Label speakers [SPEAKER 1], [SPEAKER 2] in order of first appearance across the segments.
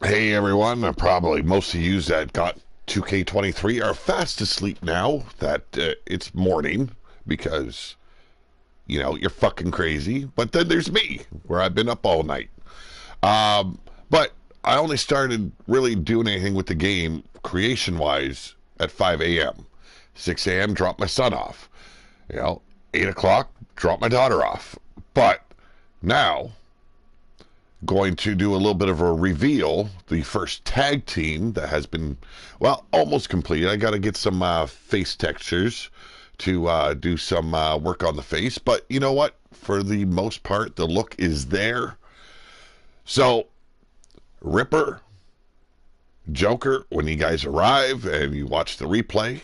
[SPEAKER 1] Hey everyone, probably most of you that got 2K23 are fast asleep now that it's morning because, you're fucking crazy. But then there's me, where I've been up all night. But I only started really doing anything with the game creation-wise at 5 a.m. 6 a.m. dropped my son off. 8 o'clock, dropped my daughter off. But now going to do a little bit of a reveal. The first tag team that has been, well, almost completed. I got to get some face textures to do some work on the face. But you know what? For the most part, the look is there. So, Ripper, Joker, when you guys arrive and you watch the replay,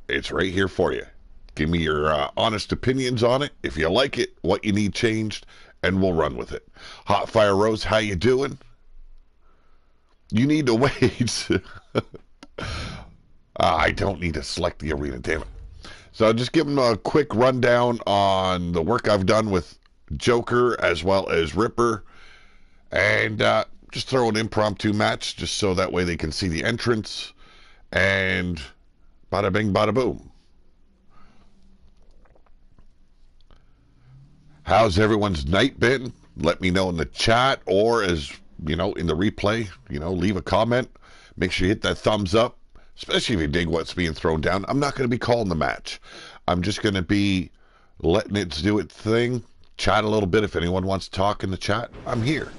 [SPEAKER 1] it's right here for you. Give me your honest opinions on it. If you like it, what you need changed, and we'll run with it. Hot Fire Rose, how you doing? You need to wait. I don't need to select the arena, damn it. So I'll just give them a quick rundown on the work I've done with Joker as well as Ripper. And just throw an impromptu match just so that way they can see the entrance. And bada bing, bada boom. How's everyone's night been? Let me know in the chat or as, in the replay, leave a comment. Make sure you hit that thumbs up, especially if you dig what's being thrown down. I'm not going to be calling the match. I'm just going to be letting it do its thing, chat a little bit. If anyone wants to talk in the chat, I'm here.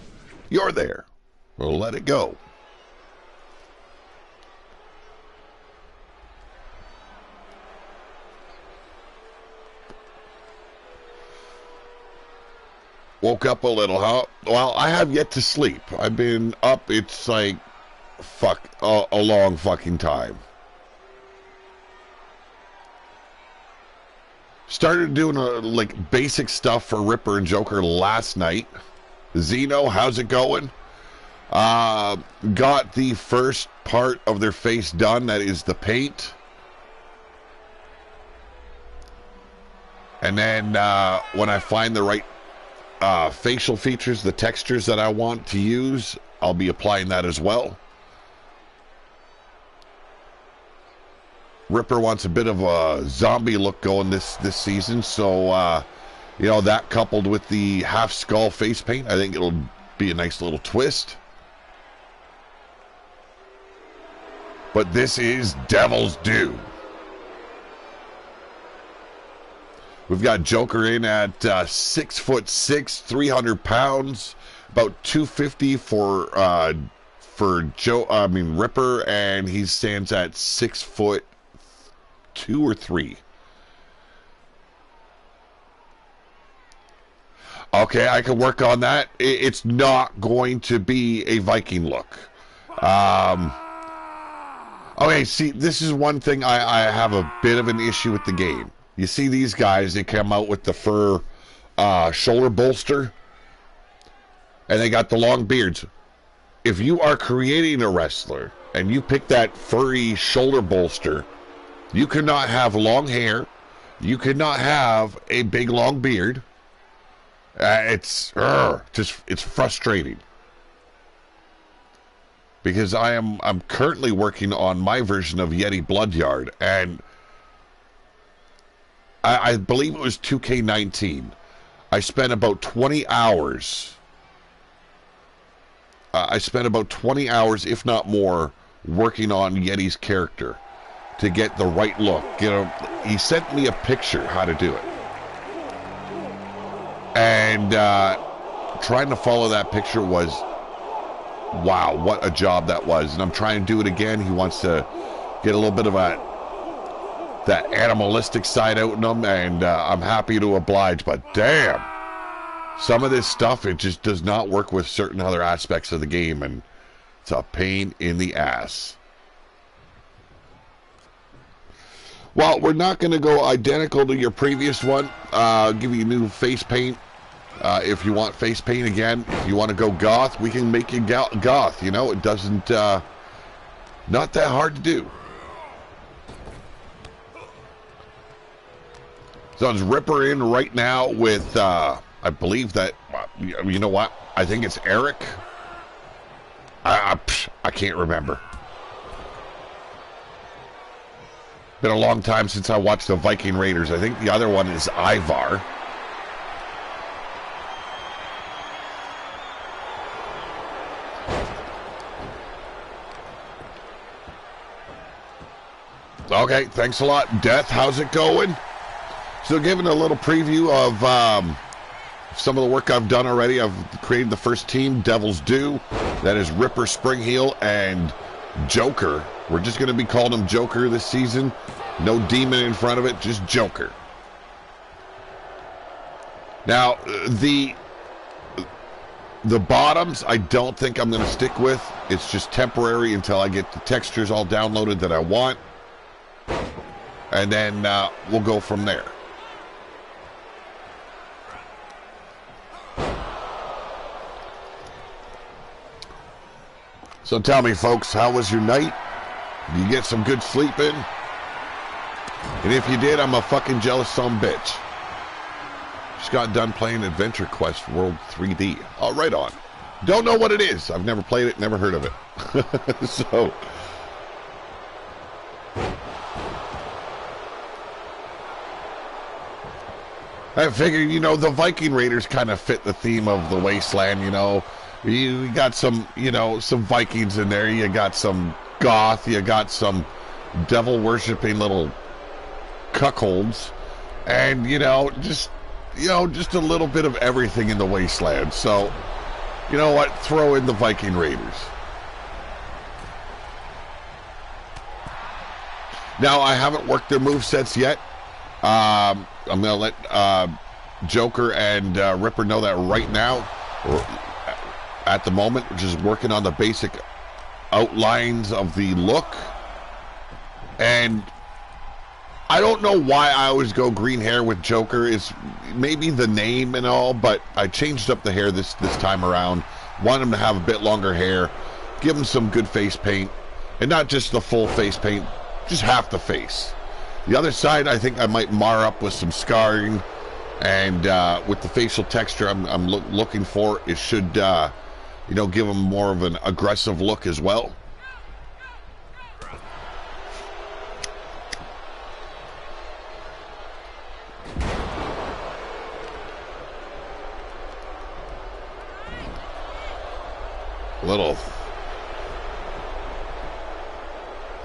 [SPEAKER 1] You're there. We'll let it go. Woke up a little, huh? Well, I have yet to sleep. I've been up, it's like, a long fucking time. Started doing, basic stuff for Ripper and Joker last night. Zeno, how's it going? Got the first part of their face done, that is the paint. And then, when I find the right facial features, the textures that I want to use, I'll be applying that as well. Ripper wants a bit of a zombie look going this season, so that coupled with the half skull face paint, I think it'll be a nice little twist. But this is Devil's Due. We've got Joker in at 6'6", 300 pounds, about 250 for Ripper, and he stands at 6'2" or 3". Okay, I can work on that. It's not going to be a Viking look. Okay, see, this is one thing I have a bit of an issue with the game. You see these guys, they come out with the fur shoulder bolster, and they got the long beards. If you are creating a wrestler, and you pick that furry shoulder bolster, you cannot have long hair, you cannot have a big long beard. It's frustrating. Because I'm currently working on my version of Yeti Bloodyard, and I believe it was 2K19. I spent about 20 hours. If not more, working on Yeti's character to get the right look. He sent me a picture how to do it. And trying to follow that picture was, wow, what a job that was. And I'm trying to do it again. He wants to get a little bit of that animalistic side out in him, and I'm happy to oblige, but damn, some of this stuff, it just does not work with certain other aspects of the game, and it's a pain in the ass. Well, we're not going to go identical to your previous one. I'll give you new face paint. If you want face paint again, if you want to go goth, we can make you goth. It doesn't, not that hard to do. So it's Ripper in right now with, I believe that, you know what? I think it's Eric. I can't remember. Been a long time since I watched the Viking Raiders. I think the other one is Ivar. Okay, thanks a lot. Death, how's it going? So giving a little preview of some of the work I've done already. I've created the first team, Devil's Due. That is Ripper, Springheel, and Joker. We're just going to be calling him Joker this season. No demon in front of it, just Joker. Now, the bottoms, I don't think I'm going to stick with. It's just temporary until I get the textures all downloaded that I want. And then we'll go from there. So tell me, folks, how was your night? Did you get some good sleep in? And if you did, I'm a fucking jealous son of a bitch. Just got done playing Adventure Quest World 3D. Oh, right on. Don't know what it is. I've never played it, never heard of it. So... I figured, you know, the Viking Raiders kind of fit the theme of the Wasteland, you know. You got some, you know, some Vikings in there. You got some goth. You got some devil-worshipping little cuckolds. And, you know, just a little bit of everything in the Wasteland. So, you know what? Throw in the Viking Raiders. Now, I haven't worked their movesets yet. I'm going to let Joker and Ripper know that right now, or at the moment, we're just working on the basic outlines of the look. And I don't know why I always go green hair with Joker. It's maybe the name and all, but I changed up the hair this time around. Want him to have a bit longer hair. Give him some good face paint. And not just the full face paint, just half the face. The other side, I think I might mar up with some scarring, and with the facial texture I'm looking for, it should, you know, give them more of an aggressive look as well.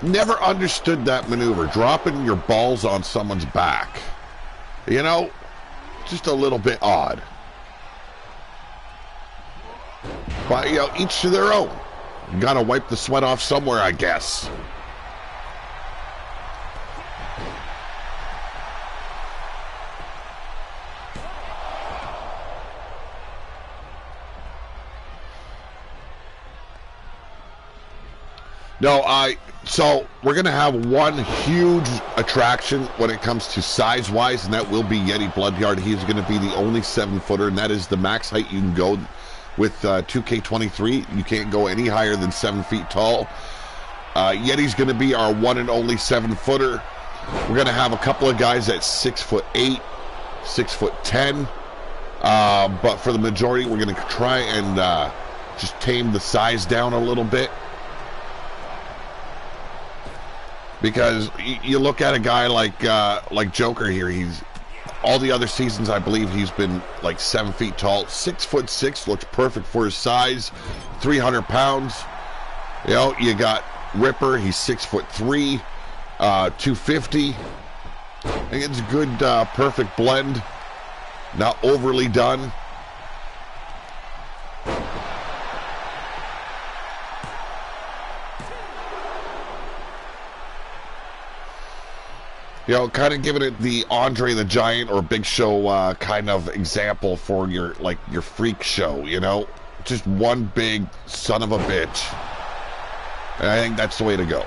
[SPEAKER 1] Never understood that maneuver, dropping your balls on someone's back. You know, just a little bit odd. But, you know, each to their own. You gotta wipe the sweat off somewhere, I guess. No, so we're going to have one huge attraction when it comes to size-wise, and that will be Yeti Bloodyard. He's going to be the only 7-footer, and that is the max height you can go with 2K23. You can't go any higher than 7 feet tall. Yeti's going to be our one and only 7-footer. We're going to have a couple of guys at 6'8", 6'10". But for the majority, we're going to try and just tame the size down a little bit. Because you look at a guy like Joker here, he's all the other seasons I believe he's been like 7 feet tall, 6'6", looks perfect for his size, 300 pounds. You know, you got Ripper, he's 6'3", 250. I think it's a good, perfect blend, not overly done. You know, kind of giving it the Andre the Giant or Big Show kind of example for your freak show, you know? Just one big son of a bitch. And I think that's the way to go.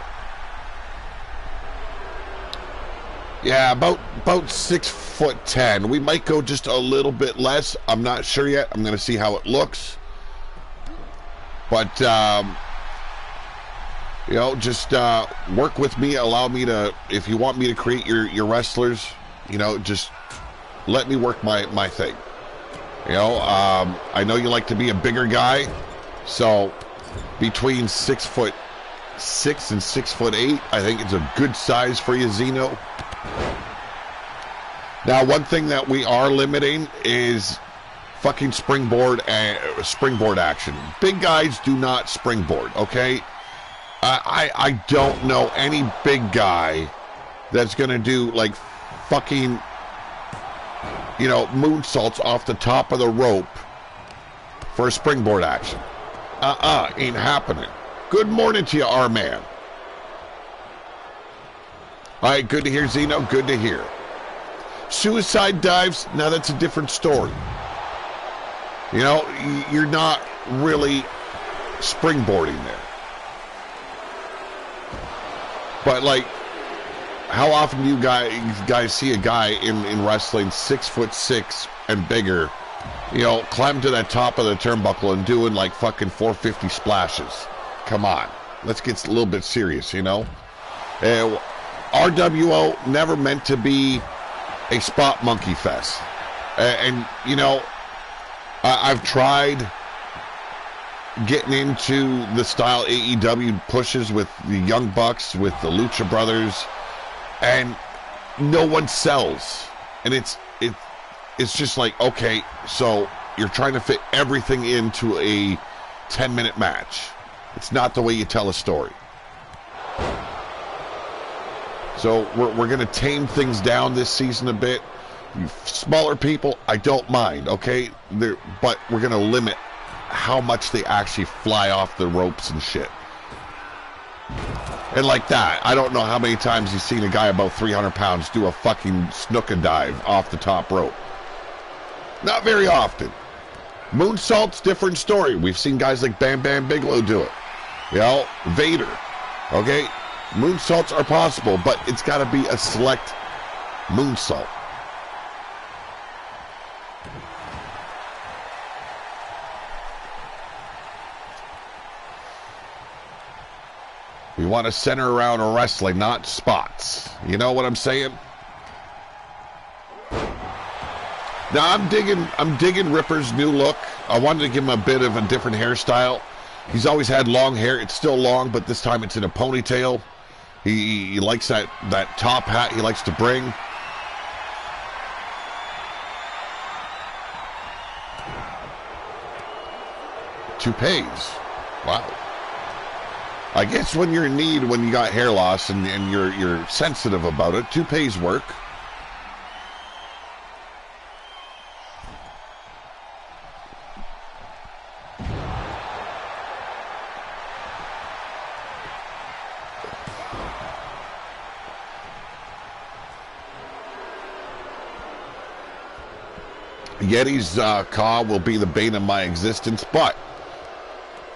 [SPEAKER 1] Yeah, about 6'10". We might go just a little bit less. I'm not sure yet. I'm going to see how it looks. But, you know, just work with me. Allow me to, if you want me to create your wrestlers, you know, just let me work my thing. You know, I know you like to be a bigger guy, so between 6'6" and 6'8". I think it's a good size for you, Zeno. Now, one thing that we are limiting is fucking springboard action. Big guys do not springboard, okay? I don't know any big guy that's going to do, like, fucking, you know, moonsaults off the top of the rope for a springboard action. Ain't happening. Good morning to you, our man. All right, good to hear, Zeno. Good to hear. Suicide dives, now that's a different story. You know, you're not really springboarding there. But, like, how often do you guys see a guy in wrestling 6'6" and bigger, you know, climb to that top of the turnbuckle and doing, like, fucking 450 splashes? Come on. Let's get a little bit serious, you know? RWO never meant to be a spot monkey fest. And you know, I've tried getting into the style AEW pushes with the Young Bucks, with the Lucha Brothers, and no one sells. And it's just like, okay, so you're trying to fit everything into a 10-minute match. It's not the way you tell a story. So we're going to tame things down this season a bit. Smaller people, I don't mind, okay? But we're going to limit how much they actually fly off the ropes and shit. And like that, I don't know how many times you've seen a guy about 300 pounds do a fucking snooker dive off the top rope. Not very often. Moonsault's different story. We've seen guys like Bam Bam Bigelow do it. You know, Vader. Okay? Moonsaults are possible, but it's got to be a select moonsault. We want to center around wrestling, not spots. You know what I'm saying? Now I'm digging Ripper's new look. I wanted to give him a bit of a different hairstyle. He's always had long hair. It's still long, but this time it's in a ponytail. He likes that top hat he likes to bring. Toupees. Wow. I guess when you're in need, when you got hair loss and you're sensitive about it, toupees work. Yeti's caw will be the bane of my existence, but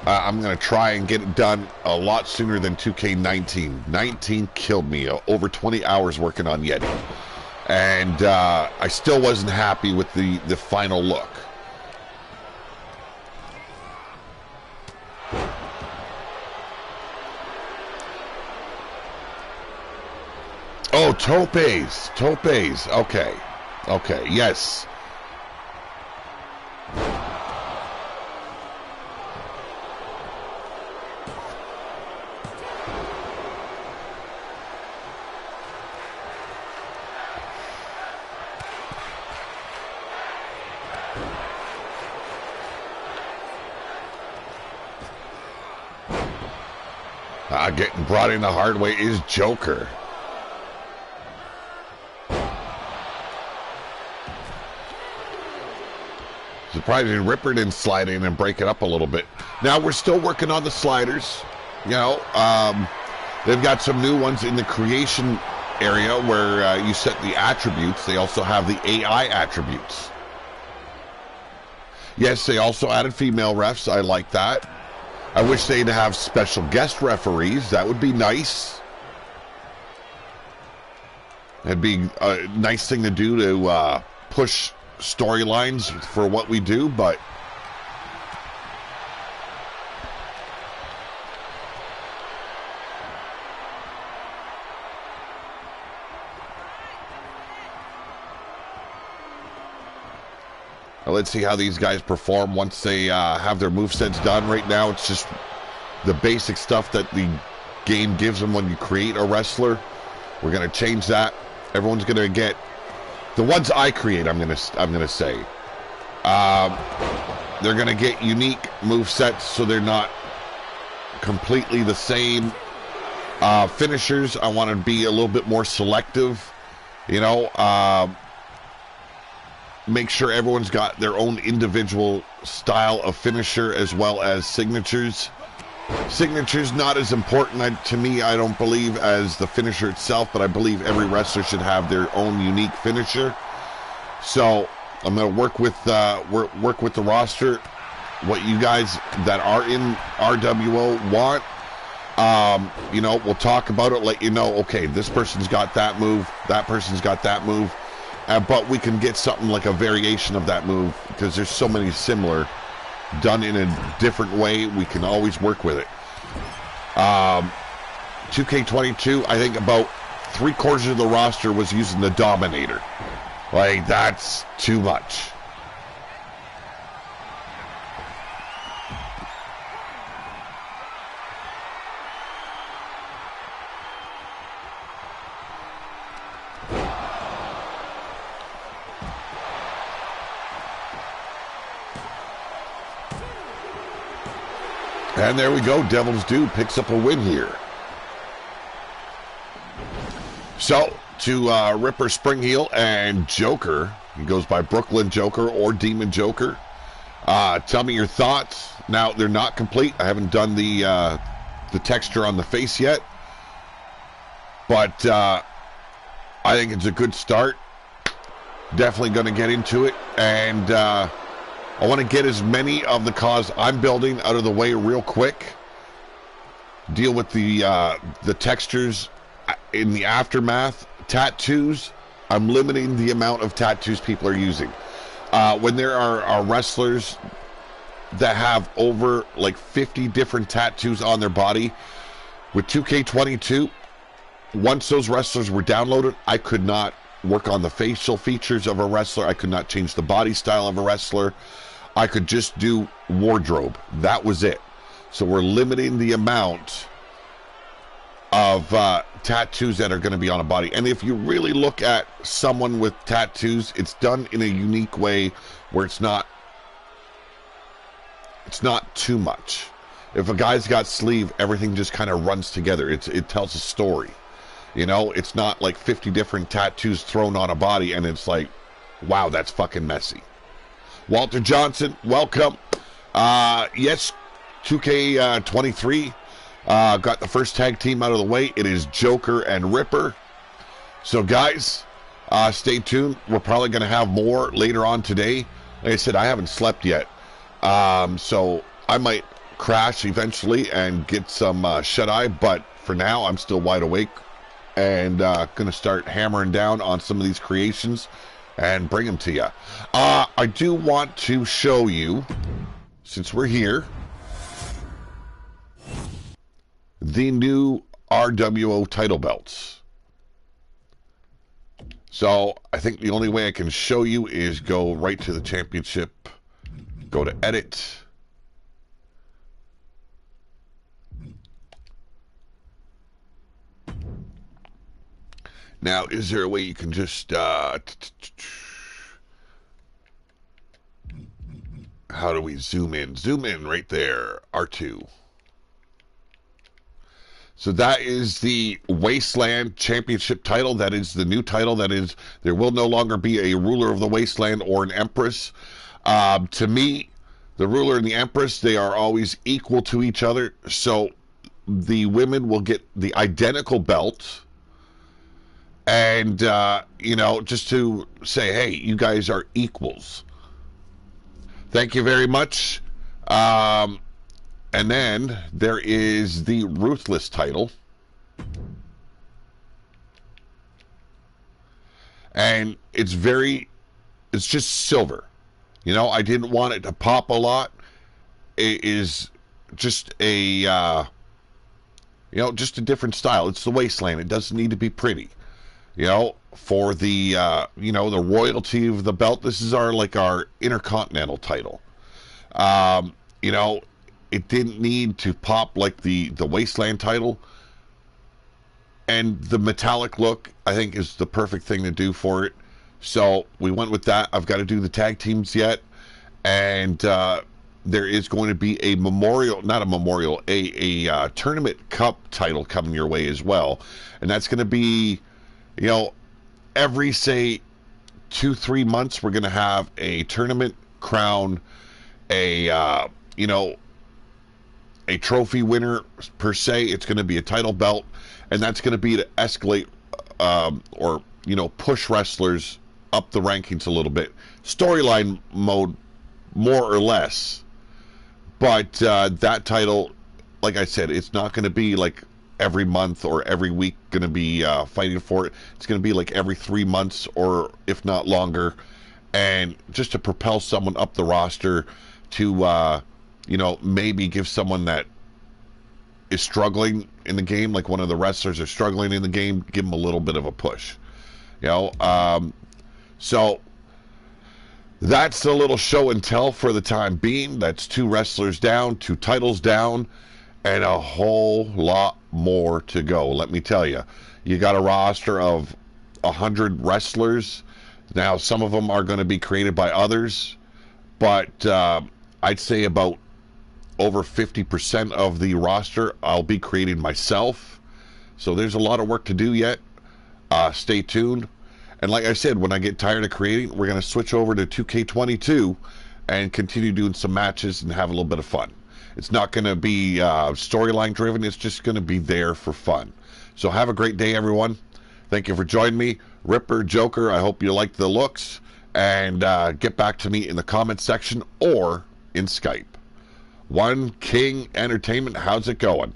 [SPEAKER 1] I'm going to try and get it done a lot sooner than 2K19. 19 killed me. Over 20 hours working on Yeti. And I still wasn't happy with the final look. Oh, topes. Topes. Okay. Okay, yes. Getting brought in the hard way is Joker. Surprising Ripper didn't slide in and break it up a little bit. Now we're still working on the sliders. You know, they've got some new ones in the creation area where you set the attributes. They also have the AI attributes. Yes, they also added female refs. I like that. I wish they'd have special guest referees. That would be nice. It'd be a nice thing to do to push storylines for what we do, but let's see how these guys perform once they have their movesets done. Right now, it's just the basic stuff that the game gives them when you create a wrestler. We're going to change that. Everyone's going to get the ones I create. I'm going to say they're going to get unique move sets, so they're not completely the same. Finishers, I want to be a little bit more selective. You know, make sure everyone's got their own individual style of finisher as well as signatures. Signature's not as important to me, I don't believe, as the finisher itself, but I believe every wrestler should have their own unique finisher. So I'm going to work with the roster, what you guys that are in RWO want. You know, we'll talk about it, let you know, okay, this person's got that move, that person's got that move, but we can get something like a variation of that move, because there's so many similar, done in a different way. We can always work with it. 2K22, I think about 3/4 of the roster was using the Dominator. Like, that's too much. And there we go. Devil's Due picks up a win here. So, to Ripper, Springheel, and Joker. He goes by Brooklyn Joker or Demon Joker. Tell me your thoughts. Now, they're not complete. I haven't done the texture on the face yet. But I think it's a good start. Definitely going to get into it. And I want to get as many of the cause I'm building out of the way real quick. Deal with the textures in the aftermath. Tattoos, I'm limiting the amount of tattoos people are using. When there are wrestlers that have over like 50 different tattoos on their body, with 2K22, once those wrestlers were downloaded, I could not work on the facial features of a wrestler. I could not change the body style of a wrestler. I could just do wardrobe. That was it. So we're limiting the amount of tattoos that are going to be on a body. And if you really look at someone with tattoos, it's done in a unique way where it's not too much. If a guy's got sleeve, everything just kind of runs together. It tells a story. You know, it's not like 50 different tattoos thrown on a body and it's like, wow, that's fucking messy. Walter Johnson, welcome. Yes, 2K23 got the first tag team out of the way. It is Joker and Ripper. So, guys, stay tuned. We're probably going to have more later on today. Like I said, I haven't slept yet. So I might crash eventually and get some shut-eye, but for now, I'm still wide awake and going to start hammering down on some of these creations and bring them to you. I do want to show you, since we're here, the new RWO title belts. So I think the only way I can show you is go right to the championship, go to edit. Now, is there a way you can just, how do we zoom in? Zoom in right there, R2. So that is the Wasteland Championship title. That is the new title. That is, there will no longer be a ruler of the Wasteland or an Empress. To me, the ruler and the Empress, they are always equal to each other. So the women will get the identical belt. And, you know, just to say, hey, you guys are equals. Thank you very much. And then there is the Ruthless title. And it's just silver. You know, I didn't want it to pop a lot. It is just a, you know, just a different style. It's the Wasteland. It doesn't need to be pretty. You know, for the, you know, the royalty of the belt, this is our, like, our Intercontinental title. You know, it didn't need to pop like the Wasteland title. And the metallic look, I think, is the perfect thing to do for it. So we went with that. I've got to do the tag teams yet. And there is going to be a tournament cup title coming your way as well. And that's going to be, you know, every, say, 2-3 months, we're going to have a tournament crown, a trophy winner per se. It's going to be a title belt, and that's going to be to escalate or push wrestlers up the rankings a little bit. Storyline mode, more or less. But that title, like I said, it's not going to be like every month or every week going to be fighting for it. It's going to be like every 3 months, or if not longer, and just to propel someone up the roster to maybe give someone that is struggling in the game, like one of the wrestlers are struggling in the game, give them a little bit of a push. So that's a little show and tell for the time being. That's 2 wrestlers down, 2 titles down, and a whole lot more to go. Let me tell you, you got a roster of 100 wrestlers. Now, some of them are going to be created by others, but I'd say about over 50% of the roster I'll be creating myself. So there's a lot of work to do yet. Stay tuned. And like I said, when I get tired of creating, we're going to switch over to 2K22 and continue doing some matches and have a little bit of fun. It's not going to be storyline driven. It's just going to be there for fun. So have a great day, everyone. Thank you for joining me. Ripper, Joker, I hope you liked the looks. And get back to me in the comments section or in Skype. One King Entertainment, how's it going?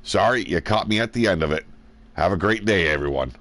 [SPEAKER 1] Sorry, you caught me at the end of it. Have a great day, everyone.